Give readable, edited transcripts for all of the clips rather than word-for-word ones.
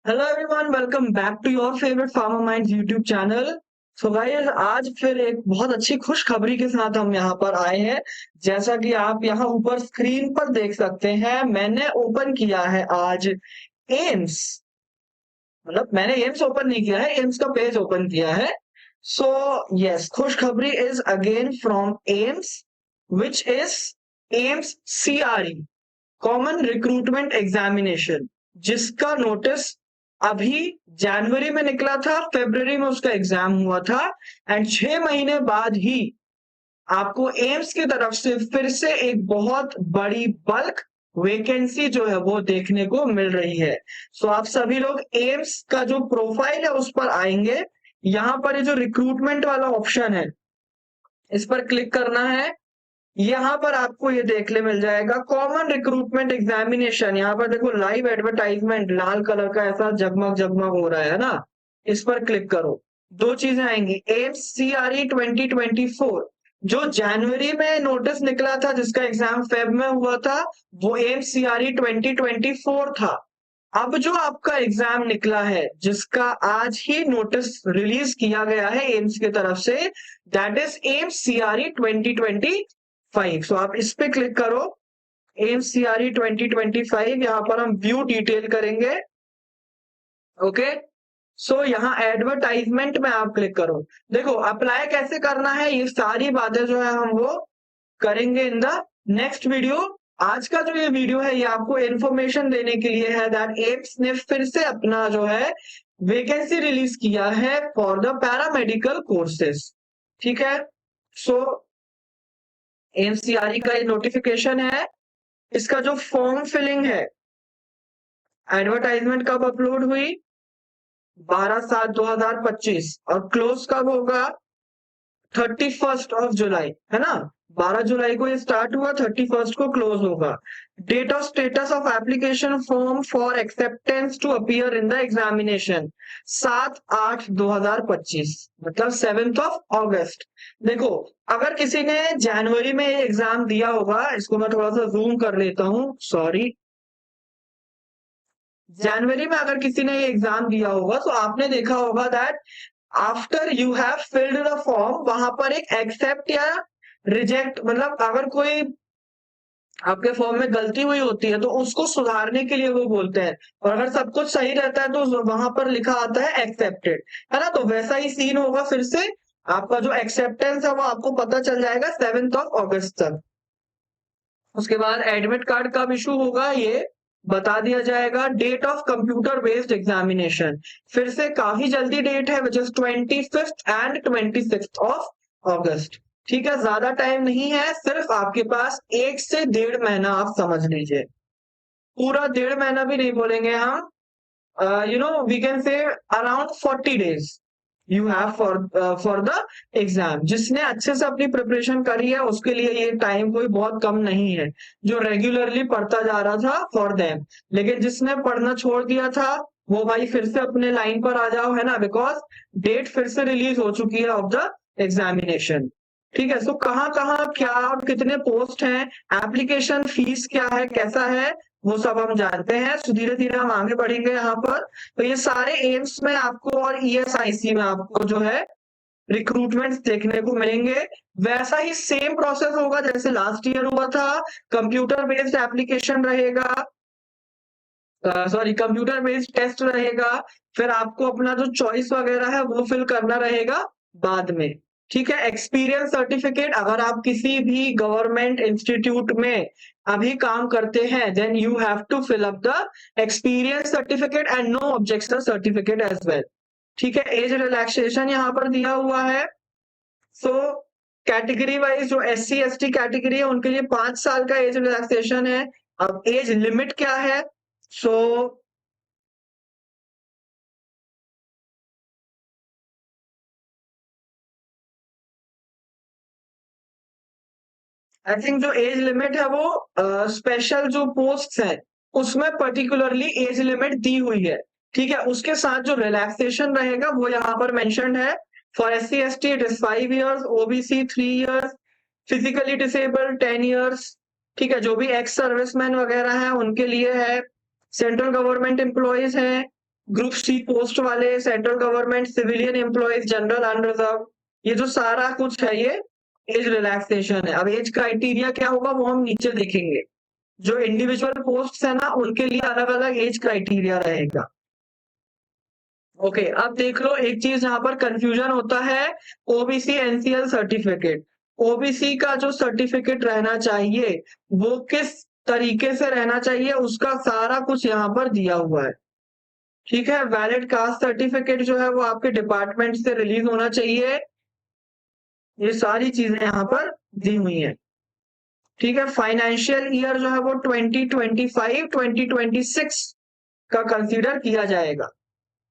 Hello everyone, welcome back to your favourite Farmer Minds YouTube channel. So guys, आज फिर एक बहुत अच्छी खुशखबरी के साथ हम यहाँ पर आए हैं। जैसा कि आप यहाँ ऊपर स्क्रीन पर देख सकते हैं, मैंने ओपन किया है आज एम्स। मतलब मैंने एम्स ओपन नहीं किया है, एम्स का पेज ओपन किया है। सो यस, खुशखबरी is again from AIIMS, which is AIIMS CRE, common recruitment examination, जिसका नोटिस अभी जनवरी में निकला था, फरवरी में उसका एग्जाम हुआ था। एंड 6 महीने बाद ही आपको एम्स की तरफ से फिर से एक बहुत बड़ी बल्क वैकेंसी जो है वो देखने को मिल रही है। सो आप सभी लोग एम्स का जो प्रोफाइल है उस पर आएंगे। यहाँ पर ये जो रिक्रूटमेंट वाला ऑप्शन है, इस पर क्लिक करना है। यहाँ पर आपको ये देखने मिल जाएगा कॉमन रिक्रूटमेंट एग्जामिनेशन। यहाँ पर देखो लाइव एडवर्टाइजमेंट लाल कलर का ऐसा जगमग जगमग हो रहा है ना, इस पर क्लिक करो। दो चीजें आएंगी, एम्स सीआरई 2024, जो जनवरी में नोटिस निकला था जिसका एग्जाम फेब में हुआ था, वो एम्स सीआरई 2024 था। अब जो आपका एग्जाम निकला है, जिसका आज ही नोटिस रिलीज किया गया है एम्स की तरफ से, दैट इज एम्स सीआरई 2025। सो आप इस पे क्लिक करो, एम्स सीआरई 2025। यहाँ पर हम व्यू डिटेल करेंगे। ओके, सो यहाँ एडवर्टाइजमेंट में आप क्लिक करो। देखो अप्लाई कैसे करना है, ये सारी बातें जो है हम वो करेंगे इन द नेक्स्ट वीडियो। आज का जो ये वीडियो है, ये आपको इन्फॉर्मेशन देने के लिए है दैट एम्स ने फिर से अपना जो है वैकेंसी रिलीज किया है फॉर द पैरामेडिकल कोर्सेज। ठीक है, सो एमसीआरई का ये नोटिफिकेशन है। इसका जो फॉर्म फिलिंग है, एडवर्टाइजमेंट कब अपलोड हुई, 12/7/2025, और क्लोज कब होगा, 31 जुलाई, है ना। 12 जुलाई को ये स्टार्ट हुआ, 31 को क्लोज होगा। Date of status of application form for acceptance to appear in the examination, 7/8/2025, मतलब 7 ऑगस्ट। देखो, अगर किसी ने जनवरी में ये एग्जाम दिया होगा, इसको मैं थोड़ा सा जूम कर लेता हूँ, सॉरी। जनवरी में अगर किसी ने ये एग्जाम दिया होगा तो आपने देखा होगा that after you have filled the form, वहां पर एक एक्सेप्ट या रिजेक्ट, मतलब अगर कोई आपके फॉर्म में गलती हुई होती है तो उसको सुधारने के लिए वो बोलते हैं, और अगर सब कुछ सही रहता है तो वहां पर लिखा आता है एक्सेप्टेड, है ना। तो वैसा ही सीन होगा फिर से। आपका जो एक्सेप्टेंस है वो आपको पता चल जाएगा 7 अगस्त तक। उसके बाद एडमिट कार्ड कब इशू होगा ये बता दिया जाएगा। Date of computer based examination, फिर से काफी जल्दी डेट है, which is 25 and 26 of August. ठीक है, ज्यादा टाइम नहीं है, सिर्फ आपके पास 1 से 1.5 महीना, आप समझ लीजिए। पूरा 1.5 महीना भी नहीं बोलेंगे हम, we can say around 40 days you have for the exam. जिसने अच्छे से अपनी प्रिपरेशन करी है उसके लिए ये टाइम कोई बहुत कम नहीं है, जो रेगुलरली पढ़ता जा रहा था फॉर देम। लेकिन जिसने पढ़ना छोड़ दिया था, वो भाई फिर से अपने लाइन पर आ जाओ, है ना, बिकॉज डेट फिर से रिलीज हो चुकी है ऑफ द एग्जामिनेशन। ठीक है, सो कहाँ क्या और कितने पोस्ट हैं, एप्लीकेशन फीस क्या है, कैसा है, वो सब हम जानते हैं। सो धीरे धीरे हम आगे बढ़ेंगे यहाँ पर। तो ये सारे एम्स में आपको और ईएसआईसी में आपको जो है रिक्रूटमेंट देखने को मिलेंगे। वैसा ही सेम प्रोसेस होगा जैसे लास्ट ईयर हुआ था। कंप्यूटर बेस्ड एप्लीकेशन रहेगा, सॉरी, कंप्यूटर बेस्ड टेस्ट रहेगा। फिर आपको अपना जो चॉइस वगैरह है वो फिल करना रहेगा बाद में। ठीक है, एक्सपीरियंस सर्टिफिकेट, अगर आप किसी भी गवर्नमेंट इंस्टीट्यूट में अभी काम करते हैं, then you have to fill up the experience certificate and no objection certificate as well. ठीक है, एज रिलैक्सेशन यहाँ पर दिया हुआ है। सो कैटेगरी वाइज जो SC ST कैटेगरी है उनके लिए 5 साल का एज रिलैक्सेशन है। अब एज लिमिट क्या है, सो आई थिंक जो एज लिमिट है वो स्पेशल जो पोस्ट है उसमें पर्टिकुलरली एज लिमिट दी हुई है। ठीक है, उसके साथ जो रिलैक्सेशन रहेगा वो यहाँ पर मेंशन्ड है। For SC ST it is 5 years, OBC 3 years, physically disabled 10 years। ठीक है, जो भी एक्स सर्विसमैन वगैरह है उनके लिए है। सेंट्रल गवर्नमेंट एम्प्लॉयज है ग्रुप सी पोस्ट वाले, central government, civilian employees, general unreserved, ये जो सारा कुछ है ये एज रिलैक्सेशन है। अब एज क्राइटेरिया क्या होगा वो हम नीचे देखेंगे। जो इंडिविजुअल पोस्ट है ना उनके लिए अलग अलग एज क्राइटेरिया रहेगा। ओके, अब देख लो एक चीज यहाँ पर कंफ्यूजन होता है, ओबीसी एनसीएल सर्टिफिकेट। ओबीसी का जो सर्टिफिकेट रहना चाहिए वो किस तरीके से रहना चाहिए उसका सारा कुछ यहाँ पर दिया हुआ है। ठीक है, वैलिड कास्ट सर्टिफिकेट जो है वो आपके डिपार्टमेंट से रिलीज होना चाहिए। ये सारी चीजें यहाँ पर दी हुई हैं। ठीक है, फाइनेंशियल ईयर जो है वो 2025 2026 का कंसीडर किया जाएगा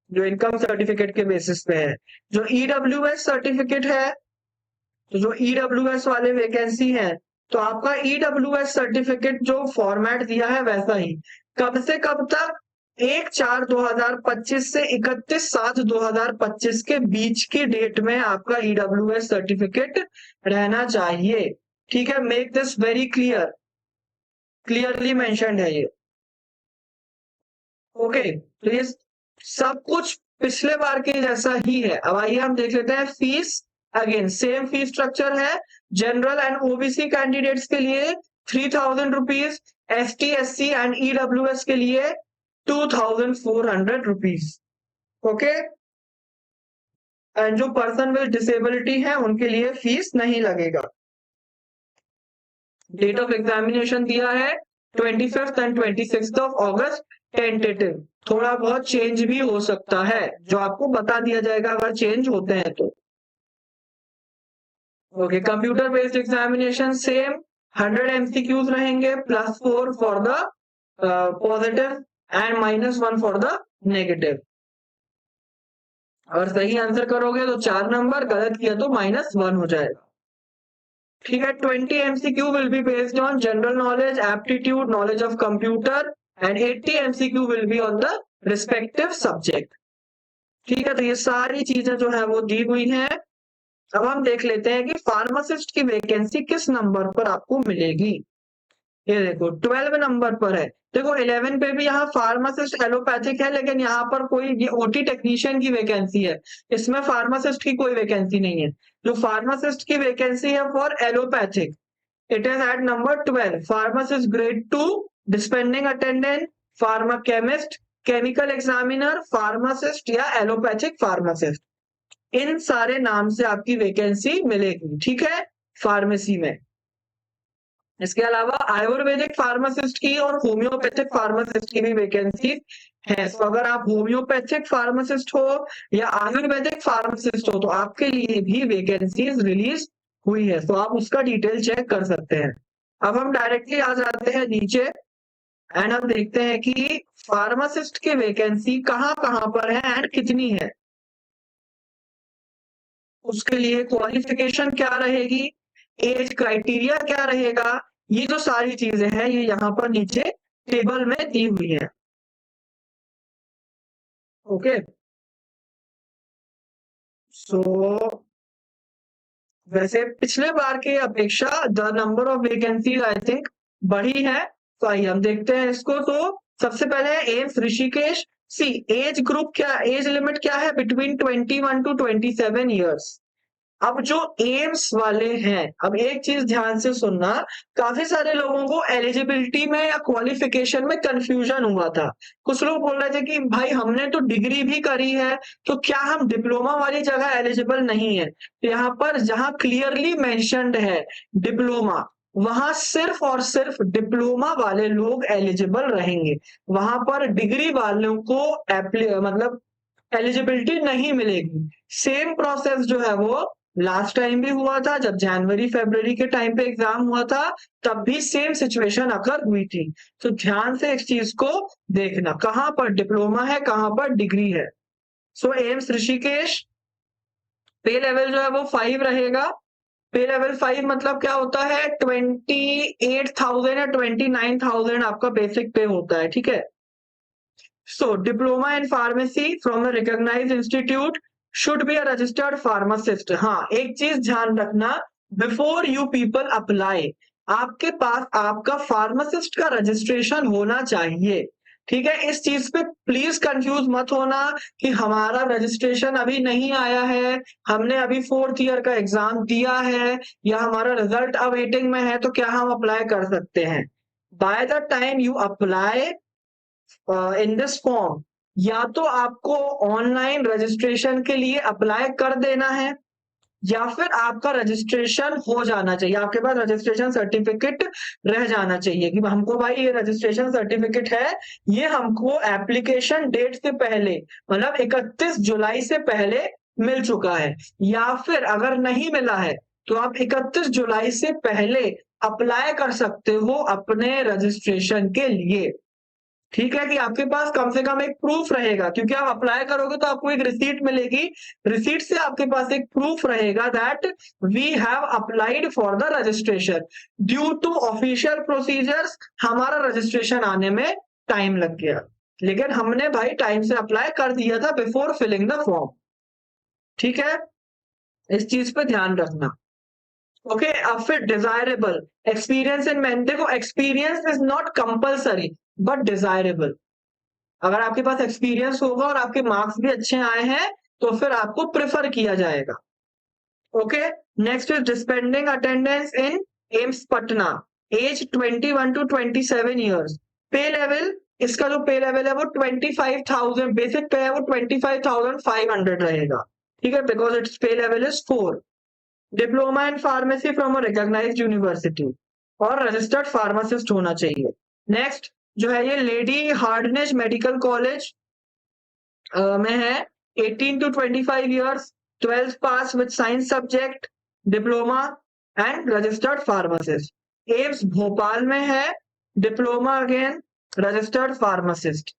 जो इनकम सर्टिफिकेट के बेसिस पे है। जो ईडब्ल्यूएस सर्टिफिकेट है, तो जो ईडब्ल्यूएस वाले वैकेंसी है तो आपका ईडब्ल्यूएस सर्टिफिकेट जो फॉर्मेट दिया है वैसा ही, कब से कब तक, 1/4/2025 से 31/7/2025 के बीच की डेट में आपका ईडब्ल्यूएस सर्टिफिकेट रहना चाहिए। ठीक है, make this very clear, clearly mentioned है ये। ओके, तो ये सब कुछ पिछले बार के जैसा ही है। अब आइए हम देख लेते हैं fees. Again same fees structure है। जनरल एंड ओबीसी कैंडिडेट्स के लिए 3000 rupees, ST SC and EWS के लिए 2400 रुपीज। ओके, एंड जो पर्सन विद डिसेबिलिटी है उनके लिए फीस नहीं लगेगा। डेट ऑफ एग्जामिनेशन दिया है 25 एंड 26 ऑफ अगस्त, टेंटेटिव। थोड़ा बहुत चेंज भी हो सकता है जो आपको बता दिया जाएगा अगर चेंज होते हैं तो। Okay, computer based examination same, 100 MCQs रहेंगे, +4 for the positive and -1 for the negative. अगर सही आंसर करोगे तो 4 नंबर, गलत किया तो -1 हो जाएगा। ठीक है, 20 MCQ will be based on general knowledge, aptitude, knowledge of computer and 80 MCQ will be on the respective subject. ठीक है, तो ये सारी चीजें जो है वो दी हुई हैं। अब हम देख लेते हैं कि फार्मासिस्ट की वैकेंसी किस नंबर पर आपको मिलेगी। ये देखो 12 नंबर पर है। देखो 11 पे भी यहाँ फार्मासिस्ट एलोपैथिक है, लेकिन यहाँ पर कोई ये ओटी टेक्नीशियन की वैकेंसी है, इसमें फार्मासिस्ट की कोई वैकेंसी नहीं है। जो फार्मासिस्ट की वैकेंसी है for allopathic, it is at number 12, pharmacist grade 2, dispensing attendant, pharma chemist, chemical examiner, pharmacist या एलोपैथिक फार्मासिस्ट, इन सारे नाम से आपकी वैकेंसी मिलेगी। ठीक है, फार्मेसी में। इसके अलावा आयुर्वेदिक फार्मासिस्ट की और होम्योपैथिक फार्मासिस्ट की भी वैकेंसी है। तो अगर आप होम्योपैथिक फार्मासिस्ट हो या आयुर्वेदिक फार्मासिस्ट हो तो आपके लिए भी वैकेंसीज रिलीज हुई है, तो आप उसका डिटेल चेक कर सकते हैं। अब हम डायरेक्टली आ जाते हैं नीचे एंड अब देखते हैं कि फार्मासिस्ट की वैकेंसी कहाँ कहाँ पर है एंड कितनी है। उसके लिए क्वालिफिकेशन क्या रहेगी, एज क्राइटेरिया क्या रहेगा, ये जो सारी चीजें हैं ये यहाँ पर नीचे टेबल में दी हुई है। ओके, सो वैसे पिछले बार के अपेक्षा the number of vacancies I think बढ़ी है। तो आइए हम देखते हैं इसको। तो सबसे पहले एम्स ऋषिकेश। सी एज ग्रुप क्या, एज लिमिट क्या है, बिटवीन 21 to 27 ईयर्स। अब जो एम्स वाले हैं, अब एक चीज ध्यान से सुनना, काफी सारे लोगों को एलिजिबिलिटी में या क्वालिफिकेशन में कंफ्यूजन हुआ था। कुछ लोग बोल रहे थे कि भाई हमने तो डिग्री भी करी है तो क्या हम डिप्लोमा वाली जगह एलिजिबल नहीं है। तो यहाँ पर जहां क्लियरली मेंशन्ड है डिप्लोमा, वहां सिर्फ और सिर्फ डिप्लोमा वाले लोग एलिजिबल रहेंगे। वहां पर डिग्री वालों को मतलब एलिजिबिलिटी नहीं मिलेगी। सेम प्रोसेस जो है वो लास्ट टाइम भी हुआ था, जब जनवरी फरवरी के टाइम पे एग्जाम हुआ था तब भी सेम सिचुएशन अकर हुई थी। तो ध्यान से इस चीज को देखना, कहां पर डिप्लोमा है कहां पर डिग्री है। सो एम्स ऋषिकेश पे लेवल जो है वो 5 रहेगा। पे लेवल 5 मतलब क्या होता है, 28,000 या 29,000 आपका बेसिक पे होता है। ठीक है, so diploma in pharmacy from a recognised institute should be a registered pharmacist. हाँ, एक चीज ध्यान रखना, बिफोर यू पीपल अप्लाई आपके पास आपका फार्मासिस्ट का रजिस्ट्रेशन होना चाहिए। ठीक है, इस चीज पे प्लीज कंफ्यूज मत होना कि हमारा रजिस्ट्रेशन अभी नहीं आया है, हमने अभी 4th ईयर का एग्जाम दिया है या हमारा रिजल्ट अवेटिंग में है तो क्या हम अप्लाई कर सकते हैं। By the time you apply in this form, या तो आपको ऑनलाइन रजिस्ट्रेशन के लिए अप्लाई कर देना है या फिर आपका रजिस्ट्रेशन हो जाना चाहिए, आपके पास रजिस्ट्रेशन सर्टिफिकेट रह जाना चाहिए कि हमको भाई ये रजिस्ट्रेशन सर्टिफिकेट है, ये हमको एप्लीकेशन डेट से पहले मतलब 31 जुलाई से पहले मिल चुका है। या फिर अगर नहीं मिला है तो आप 31 जुलाई से पहले अप्लाई कर सकते हो अपने रजिस्ट्रेशन के लिए। ठीक है, कि आपके पास कम से कम एक प्रूफ रहेगा, क्योंकि आप अप्लाई करोगे तो आपको एक रिसीट मिलेगी, रिसीट से आपके पास एक प्रूफ रहेगा that we have applied for the registration. Due to official procedures हमारा रजिस्ट्रेशन आने में टाइम लग गया, लेकिन हमने भाई टाइम से अप्लाई कर दिया था बिफोर फिलिंग द फॉर्म। ठीक है, इस चीज पे ध्यान रखना। ओके, अब फिर डिजायरेबल एक्सपीरियंस इन मैन, देखो experience is not compulsory but desirable. अगर आपके पास एक्सपीरियंस होगा और आपके मार्क्स भी अच्छे आए हैं तो फिर आपको प्रेफर किया जाएगा। Okay, next is dispensing attendance in AIIMS Patna, age 21 to 27 years. Pay level, इसका जो पे लेवल है वो 25,000, बेसिक पे है वो 25,500 रहेगा। ठीक है, because its pay level is 4। Diploma in pharmacy from a recognised university और रजिस्टर्ड फार्मासिस्ट होना चाहिए। नेक्स्ट जो है ये लेडी हार्डनेस मेडिकल कॉलेज में है, 18 to 25 years, 12th pass with science subject, diploma and registered pharmacist. AIIMS Bhopal में है, डिप्लोमा अगेन, रजिस्टर्ड फार्मासिस्ट।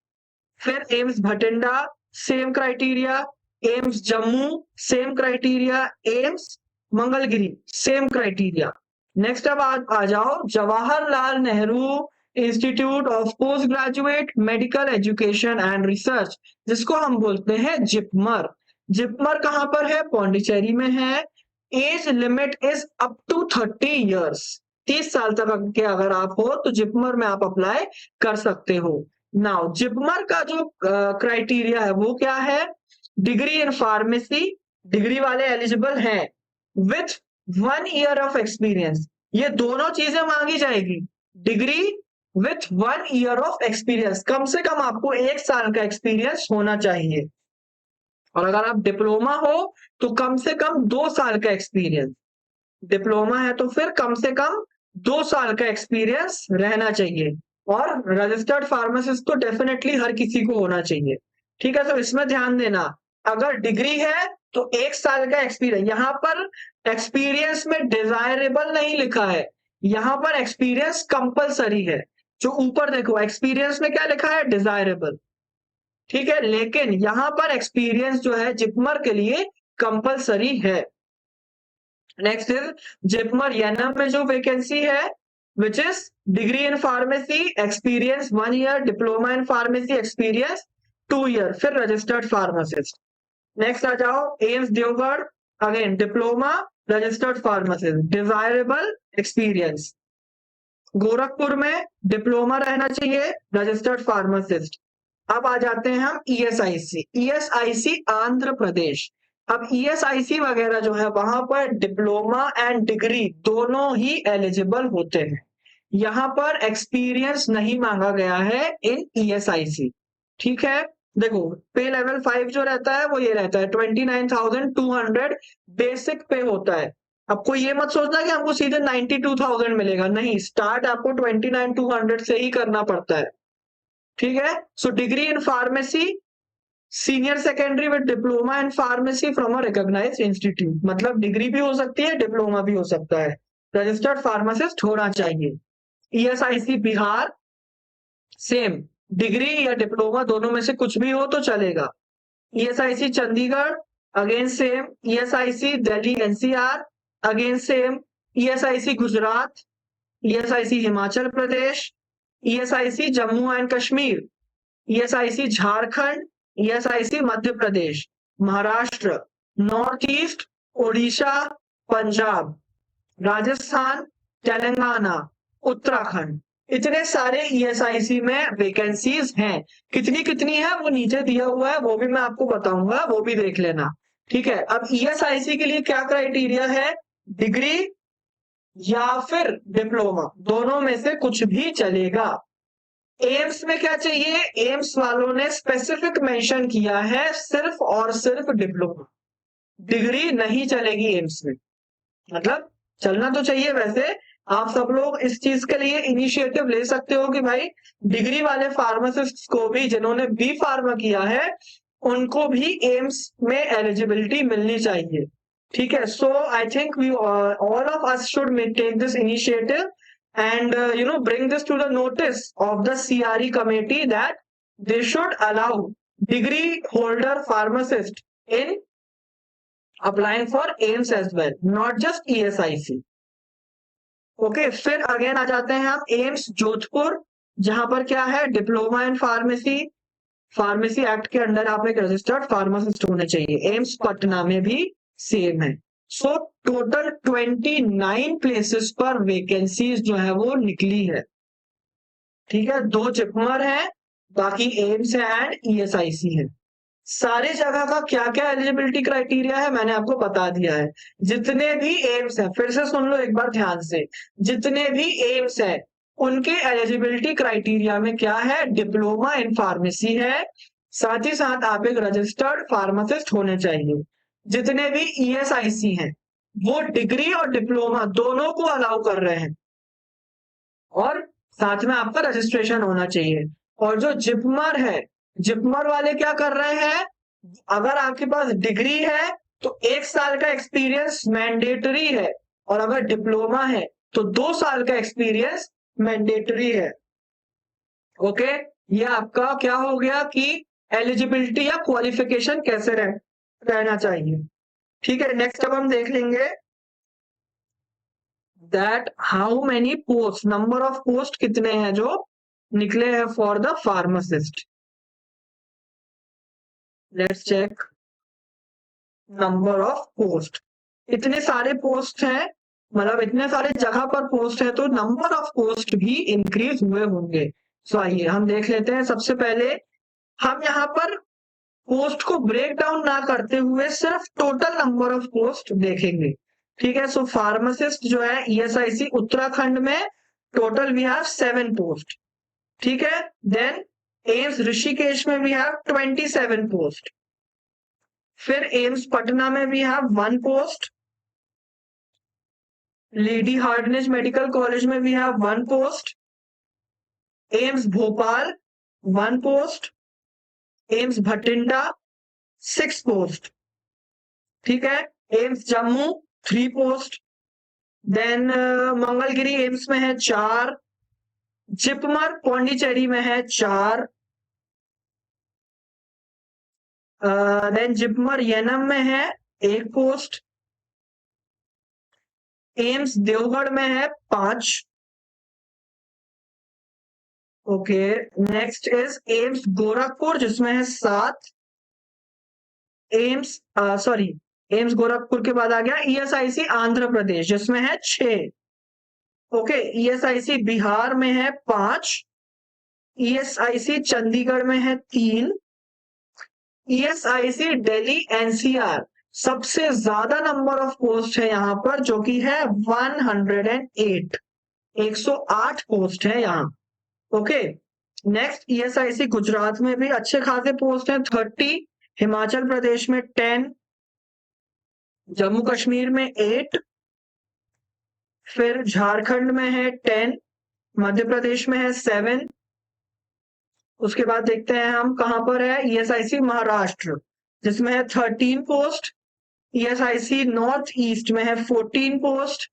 फिर AIIMS Bathinda same criteria, AIIMS Jammu same criteria, AIIMS Mangalagiri same criteria. Next अब आ जाओ Jawaharlal Nehru institute of post graduate medical education and research, जिसको हम बोलते हैं जिपमर। जिपमर कहां पर है? पौंडीचेरी में है। Age limit is up to 30 years, 30 साल तक के अगर आप हो तो जिपमर में आप अप्लाई कर सकते हो। नाउ जिपमर का जो क्राइटेरिया है वो क्या है? डिग्री इन फार्मेसी, डिग्री वाले एलिजिबल हैं, विथ 1 ईयर ऑफ एक्सपीरियंस। ये दोनों चीजें मांगी जाएगी, degree with 1 year of experience, कम से कम आपको 1 साल का एक्सपीरियंस होना चाहिए। और अगर आप डिप्लोमा हो तो कम से कम 2 साल का एक्सपीरियंस, डिप्लोमा है तो फिर कम से कम 2 साल का एक्सपीरियंस रहना चाहिए। और रजिस्टर्ड फार्मासिस्ट तो डेफिनेटली हर किसी को होना चाहिए। ठीक है, तो इसमें ध्यान देना, अगर डिग्री है तो 1 साल का एक्सपीरियंस, यहां पर एक्सपीरियंस में डिजायरेबल नहीं लिखा है, यहां पर एक्सपीरियंस कंपलसरी है। जो ऊपर देखो एक्सपीरियंस में क्या लिखा है? डिजायरेबल। ठीक है, लेकिन यहां पर एक्सपीरियंस जो है जिपमर के लिए कंपलसरी है। नेक्स्ट इज जिपमर एनएम में जो वैकेंसी है which is degree in pharmacy experience 1 year, diploma in pharmacy experience 2 year, फिर रजिस्टर्ड फार्मासिस्ट। नेक्स्ट आ जाओ एम्स देवगढ़, again diploma, registered pharmacist, desirable experience. Gorakhpur में डिप्लोमा रहना चाहिए, रजिस्टर्ड फार्मासिस्ट। अब आ जाते हैं हम ईएसआईसी, ईएसआईसी आंध्र प्रदेश। अब ईएसआईसी वगैरह जो है वहां पर डिप्लोमा एंड डिग्री दोनों ही एलिजिबल होते हैं, यहां पर एक्सपीरियंस नहीं मांगा गया है इन ईएसआईसी। ठीक है, देखो पे लेवल 5 जो रहता है वो ये रहता है 29,200 बेसिक पे होता है। आपको ये मत सोचना कि हमको सीधे 92,000 मिलेगा, नहीं, स्टार्ट आपको 29,200 से ही करना पड़ता है। ठीक है, so degree in pharmacy, senior secondary with diploma in pharmacy from a recognised institute, मतलब डिग्री भी हो सकती है, डिप्लोमा भी हो सकता है, रजिस्टर्ड फार्मासिस्ट होना चाहिए। ईएसआईसी बिहार सेम, डिग्री या डिप्लोमा दोनों में से कुछ भी हो तो चलेगा। ESIC Chandigarh again same, ESIC Delhi NCR again same, ESIC Gujarat, ESIC Himachal Pradesh, ESIC Jammu and Kashmir, ESIC Jharkhand, ESIC Madhya Pradesh, Maharashtra, north east, Odisha, Punjab, Rajasthan, Telangana, Uttarakhand. इतने सारे ईएसआईसी में वैकेंसीज हैं। कितनी कितनी है वो नीचे दिया हुआ है, वो भी मैं आपको बताऊंगा, वो भी देख लेना। ठीक है, अब ईएसआईसी के लिए क्या क्राइटेरिया है? डिग्री या फिर डिप्लोमा, दोनों में से कुछ भी चलेगा। एम्स में क्या चाहिए? एम्स वालों ने स्पेसिफिक मेंशन किया है सिर्फ और सिर्फ डिप्लोमा, डिग्री नहीं चलेगी एम्स में। मतलब चलना तो चाहिए वैसे, आप सब लोग इस चीज के लिए इनिशिएटिव ले सकते हो कि भाई डिग्री वाले फार्मासिस्ट को भी, जिन्होंने बी फार्मा किया है, उनको भी एम्स में एलिजिबिलिटी मिलनी चाहिए। ठीक है, so I think we all of us should take this initiative and bring this to the notice of the CRE committee that they should allow degree holder pharmacist in applying for AIMS as well, not just ESIC. Okay, फिर again आ जाते हैं हम AIIMS Jodhpur, जहां पर क्या है? Diploma in pharmacy, pharmacy act के under आप एक रजिस्टर्ड फार्मासिस्ट होने चाहिए। एम्स पटना में भी सेम है। सो टोटल 29 प्लेसेस पर वैकेंसीज जो है वो निकली है। ठीक है, 2 जिपमर है, बाकी एम्स है एंड ईएसआईसी है। सारे जगह का क्या क्या एलिजिबिलिटी क्राइटेरिया है मैंने आपको बता दिया है। जितने भी एम्स है, फिर से सुन लो एक बार ध्यान से, जितने भी एम्स है उनके एलिजिबिलिटी क्राइटेरिया में क्या है? डिप्लोमा इन फार्मेसी है, साथ ही साथ आप एक रजिस्टर्ड फार्मासिस्ट होने चाहिए। जितने भी ईएसआईसी हैं वो डिग्री और डिप्लोमा दोनों को अलाउ कर रहे हैं, और साथ में आपका रजिस्ट्रेशन होना चाहिए। और जो जिपमर है, जिपमर वाले क्या कर रहे हैं? अगर आपके पास डिग्री है तो 1 साल का एक्सपीरियंस मैंडेटरी है, और अगर डिप्लोमा है तो 2 साल का एक्सपीरियंस मैंडेटरी है। ओके, ये आपका क्या हो गया कि एलिजिबिलिटी या क्वालिफिकेशन कैसे रहना चाहिए। ठीक है, नेक्स्ट अब हम देख लेंगे that how many post, number of post कितने हैं जो निकले हैं for the pharmacist. Let's check number of post. इतने सारे पोस्ट हैं, मतलब इतने सारे जगह पर पोस्ट है, तो नंबर ऑफ पोस्ट भी इंक्रीज हुए होंगे। सो आइए हम देख लेते हैं। सबसे पहले हम यहाँ पर पोस्ट को ब्रेक डाउन ना करते हुए सिर्फ टोटल नंबर ऑफ पोस्ट देखेंगे। ठीक है, सो फार्मासिस्ट जो है ईएसआईसी उत्तराखंड में टोटल वी हैव 7 पोस्ट। ठीक है, देन एम्स ऋषिकेश में वी हैव 27 पोस्ट। फिर एम्स पटना में we have 1 post. Lady Hardinge Medical College में we have 1 post. AIIMS Bhopal 1 post. AIIMS Bathinda 6 post. ठीक है, AIIMS Jammu 3 post. Then Mangalagiri AIIMS में है 4। जिपमर पौंडीचेरी में है 4। देन जिपमर येनम में है 1 पोस्ट। एम्स देवगढ़ में है 5। Okay, next is AIIMS Gorakhpur जिसमें है 7। एम्स सॉरी, एम्स गोरखपुर के बाद आ गया ईएसआईसी आंध्र प्रदेश जिसमें है 6। ओके, ईएसआईसी बिहार में है 5। ईएसआईसी चंडीगढ़ में है 3। ईएसआईसी दिल्ली एनसीआर सबसे ज्यादा नंबर ऑफ पोस्ट है यहाँ पर, जो कि है 108। 108 पोस्ट है यहाँ। ओके, नेक्स्ट ईएसआईसी गुजरात में भी अच्छे खासे पोस्ट हैं 30। हिमाचल प्रदेश में 10। जम्मू कश्मीर में 8। फिर झारखंड में है 10। मध्य प्रदेश में है 7। उसके बाद देखते हैं हम कहां पर है ईएसआईसी महाराष्ट्र जिसमें है 13 पोस्ट। ईएसआईसी नॉर्थ ईस्ट में है 14 पोस्ट।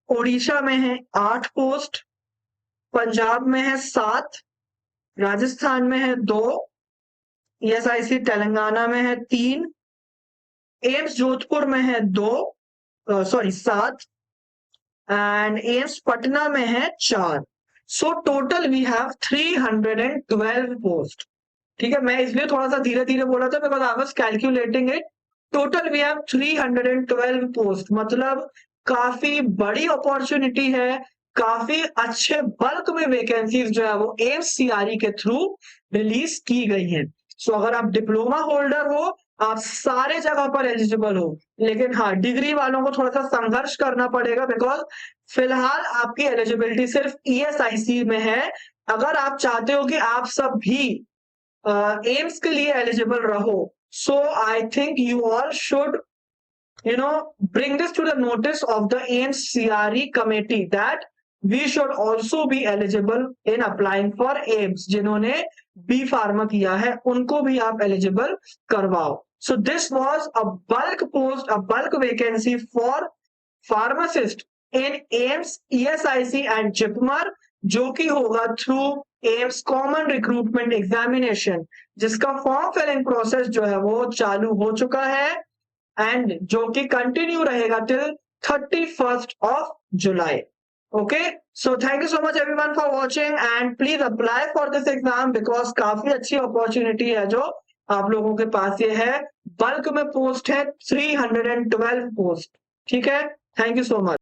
ओडिशा में है 8 पोस्ट। पंजाब में है 7। राजस्थान में है 2। ईएसआईसी तेलंगाना में है 3। एम्स जोधपुर में है 7। एंड एम्स पटना में है 4। So total we have 312 post. ठीक है, मैं इसलिए थोड़ा सा धीरे धीरे बोला था because I was calculating it. Total we have 312 post, मतलब काफी बड़ी अपॉर्चुनिटी है, काफी अच्छे बल्क में वैकेंसीज जो है वो एम्स सीआरई के थ्रू रिलीज की गई हैं। सो अगर आप डिप्लोमा होल्डर हो, आप सारे जगह पर एलिजिबल हो, लेकिन हाँ डिग्री वालों को थोड़ा सा संघर्ष करना पड़ेगा, बिकॉज फिलहाल आपकी एलिजिबिलिटी सिर्फ ईएसआईसी में है। अगर आप चाहते हो कि आप सब भी एम्स के लिए एलिजिबल रहो, so I think you all should bring this to the notice of the AIMS CRE committee that we should also be eligible in applying for AIMS। जिन्होंने बी फार्मा किया है उनको भी आप एलिजिबल करवाओ। So this was a bulk post, a bulk vacancy for pharmacist in AIMS, ESIC and JIPMER, जो कि होगा through AIIMS common recruitment examination, जिसका फॉर्म फिलिंग प्रोसेस जो है वो चालू हो चुका है एंड जो कि कंटिन्यू रहेगा till 31st of July। Okay, so thank you so much everyone for watching and please apply for this exam, because काफी अच्छी अपॉर्चुनिटी है जो आप लोगों के पास ये है। बल्क में पोस्ट है 312 पोस्ट। ठीक है, थैंक यू सो मच।